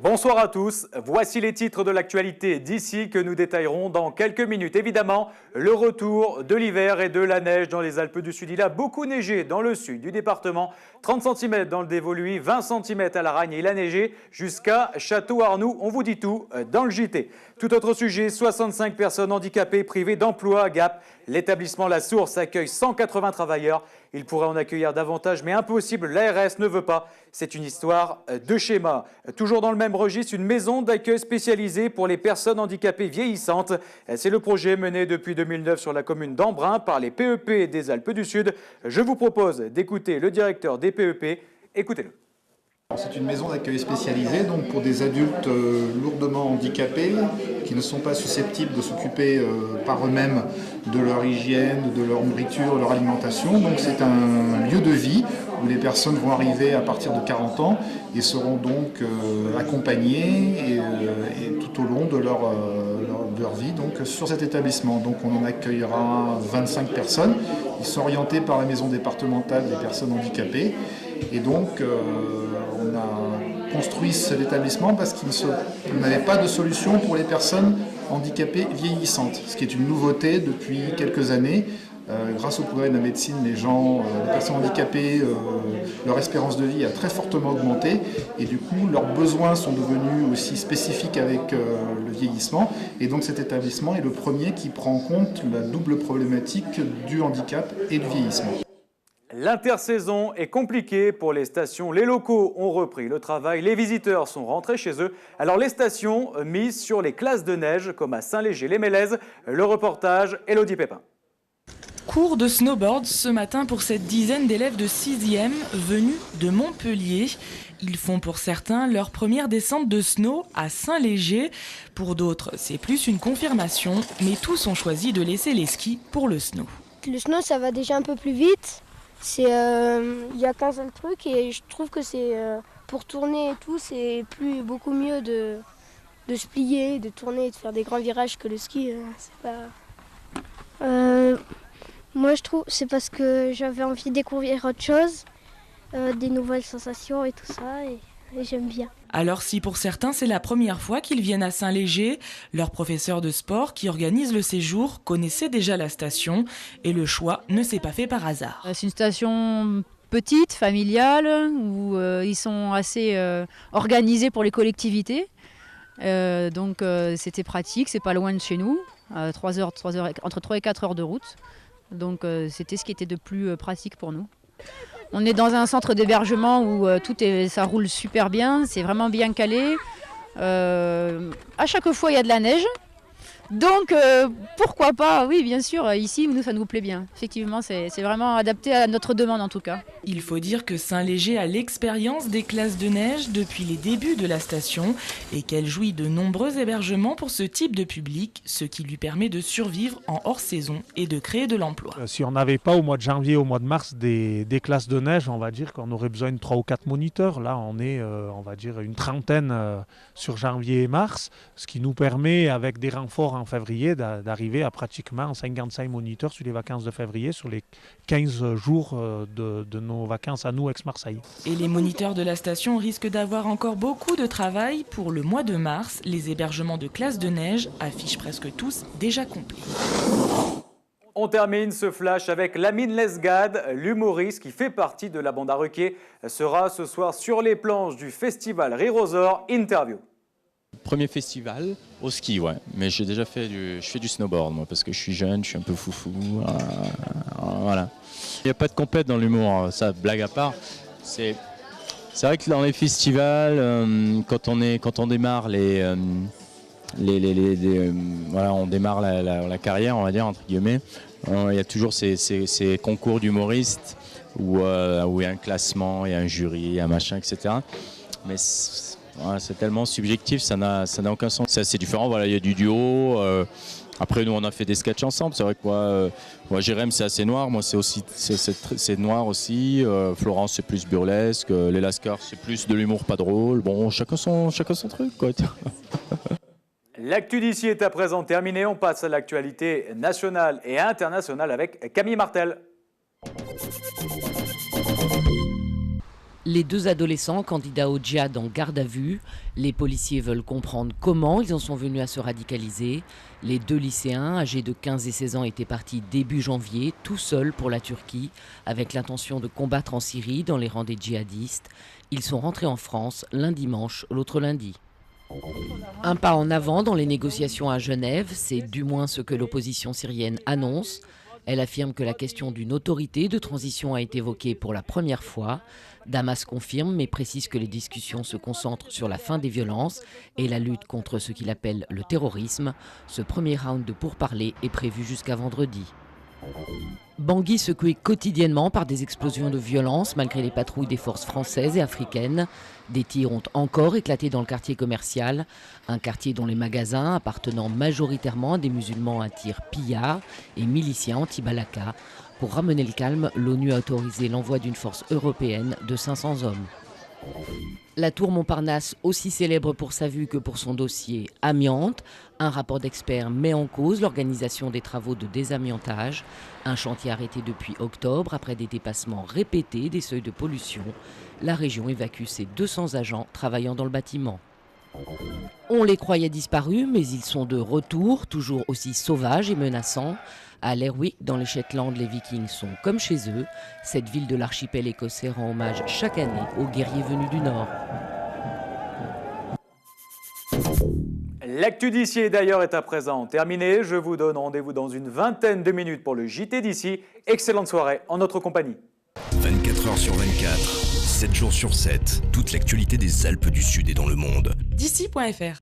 Bonsoir à tous, voici les titres de l'actualité d'ici que nous détaillerons dans quelques minutes. Évidemment, le retour de l'hiver et de la neige dans les Alpes du Sud. Il a beaucoup neigé dans le sud du département, 30 cm dans le Dévoluy, 20 cm à Laragne et il a neigé jusqu'à Château-Arnoux. On vous dit tout dans le JT. Tout autre sujet, 65 personnes handicapées privées d'emploi à Gap. L'établissement La Source accueille 180 travailleurs. Il pourrait en accueillir davantage, mais impossible, l'ARS ne veut pas. C'est une histoire de schéma. Toujours dans le même registre, une maison d'accueil spécialisée pour les personnes handicapées vieillissantes. C'est le projet mené depuis 2009 sur la commune d'Embrun par les PEP des Alpes du Sud. Je vous propose d'écouter le directeur des PEP. Écoutez-le. C'est une maison d'accueil spécialisée donc pour des adultes lourdement handicapés qui ne sont pas susceptibles de s'occuper par eux-mêmes de leur hygiène, de leur nourriture, de leur alimentation. Donc c'est un lieu de vie où les personnes vont arriver à partir de 40 ans et seront donc accompagnées et tout au long de leur vie donc, sur cet établissement. Donc on en accueillera 25 personnes. Ils sont orientés par la maison départementale des personnes handicapées. Et donc, on a construit cet établissement parce qu'il n'avait pas de solution pour les personnes handicapées vieillissantes, ce qui est une nouveauté depuis quelques années. Grâce au progrès de la médecine, les personnes handicapées, leur espérance de vie a très fortement augmenté et du coup, leurs besoins sont devenus aussi spécifiques avec le vieillissement. Et donc, cet établissement est le premier qui prend en compte la double problématique du handicap et du vieillissement. L'intersaison est compliquée pour les stations. Les locaux ont repris le travail, les visiteurs sont rentrés chez eux. Alors les stations misent sur les classes de neige comme à Saint-Léger-les-Mélèzes. Le reportage, Élodie Pépin. Cours de snowboard ce matin pour cette dizaine d'élèves de 6e venus de Montpellier. Ils font pour certains leur première descente de snow à Saint-Léger. Pour d'autres, c'est plus une confirmation, mais tous ont choisi de laisser les skis pour le snow. Le snow, ça va déjà un peu plus vite. Il y a qu'un seul truc et je trouve que c'est pour tourner et tout, c'est beaucoup mieux de se plier, de tourner et de faire des grands virages que le ski. C'est pas... Moi, je trouve c'est parce que j'avais envie de découvrir autre chose, des nouvelles sensations et tout ça, et j'aime bien. Alors si pour certains c'est la première fois qu'ils viennent à Saint-Léger, leur professeur de sport qui organise le séjour connaissait déjà la station et le choix ne s'est pas fait par hasard. C'est une station petite, familiale, où ils sont assez organisés pour les collectivités. Donc c'était pratique, c'est pas loin de chez nous, entre 3 et 4 heures de route. Donc c'était ce qui était de plus pratique pour nous. On est dans un centre d'hébergement où ça roule super bien, c'est vraiment bien calé. À chaque fois, il y a de la neige. Donc, pourquoi pas? Oui, bien sûr, ici, nous, ça nous plaît bien. Effectivement, c'est vraiment adapté à notre demande en tout cas. Il faut dire que Saint-Léger a l'expérience des classes de neige depuis les débuts de la station et qu'elle jouit de nombreux hébergements pour ce type de public, ce qui lui permet de survivre en hors-saison et de créer de l'emploi. Si on n'avait pas au mois de janvier, au mois de mars des classes de neige, on va dire qu'on aurait besoin de 3 ou 4 moniteurs. Là, on est, on va dire, une trentaine sur janvier et mars, ce qui nous permet, avec des renforts en février, d'arriver à pratiquement 55 moniteurs sur les vacances de février, sur les 15 jours de nos vacances à nous, ex-Marseille. Et les moniteurs de la station risquent d'avoir encore beaucoup de travail. Pour le mois de mars, les hébergements de classes de neige affichent presque tous déjà complets. On termine ce flash avec Lamine Lesgade, l'humoriste qui fait partie de la bande à Ruquier, sera ce soir sur les planches du festival Rire-aux-Ors. Interview. Premier festival au ski, ouais. Mais je fais du snowboard, moi, parce que je suis jeune, je suis un peu foufou. Voilà. Il n'y a pas de compète dans l'humour, ça, blague à part. C'est vrai que dans les festivals, quand on démarre voilà, on démarre la carrière, on va dire, entre guillemets, il y a toujours ces concours d'humoristes où il y a un classement, il y a un jury, un machin, etc. Mais c'est tellement subjectif, ça n'a aucun sens. C'est assez différent, voilà, il y a du duo. Après, nous, on a fait des sketchs ensemble. C'est vrai que moi Jérém, c'est assez noir. Moi, c'est noir aussi. Florence, c'est plus burlesque. Les Lascars, c'est plus de l'humour pas drôle. Bon, chacun son truc, quoi. L'actu d'ici est à présent terminée. On passe à l'actualité nationale et internationale avec Camille Martel. Les 2 adolescents candidats au djihad en garde à vue. Les policiers veulent comprendre comment ils en sont venus à se radicaliser. Les 2 lycéens, âgés de 15 et 16 ans, étaient partis début janvier, tout seuls pour la Turquie, avec l'intention de combattre en Syrie dans les rangs des djihadistes. Ils sont rentrés en France l'un dimanche, l'autre lundi. Un pas en avant dans les négociations à Genève, c'est du moins ce que l'opposition syrienne annonce. Elle affirme que la question d'une autorité de transition a été évoquée pour la première fois. Damas confirme mais précise que les discussions se concentrent sur la fin des violences et la lutte contre ce qu'il appelle le terrorisme. Ce premier round de pourparlers est prévu jusqu'à vendredi. Bangui secoué quotidiennement par des explosions de violence malgré les patrouilles des forces françaises et africaines. Des tirs ont encore éclaté dans le quartier commercial, un quartier dont les magasins appartenant majoritairement à des musulmans attirent pillards et miliciens anti-Balaka. Pour ramener le calme, l'ONU a autorisé l'envoi d'une force européenne de 500 hommes. La tour Montparnasse, aussi célèbre pour sa vue que pour son dossier amiante. Un rapport d'experts met en cause l'organisation des travaux de désamiantage. Un chantier arrêté depuis octobre après des dépassements répétés des seuils de pollution. La région évacue ses 200 agents travaillant dans le bâtiment. On les croyait disparus, mais ils sont de retour, toujours aussi sauvages et menaçants. À Lerwick, dans les Shetland, les Vikings sont comme chez eux. Cette ville de l'archipel écossais rend hommage chaque année aux guerriers venus du Nord. L'actu d'ici d'ailleurs est à présent terminée. Je vous donne rendez-vous dans une vingtaine de minutes pour le JT d'ici. Excellente soirée en notre compagnie. 24 heures sur 24, 7 jours sur 7, toute l'actualité des Alpes du Sud et dans le monde. D'ici.fr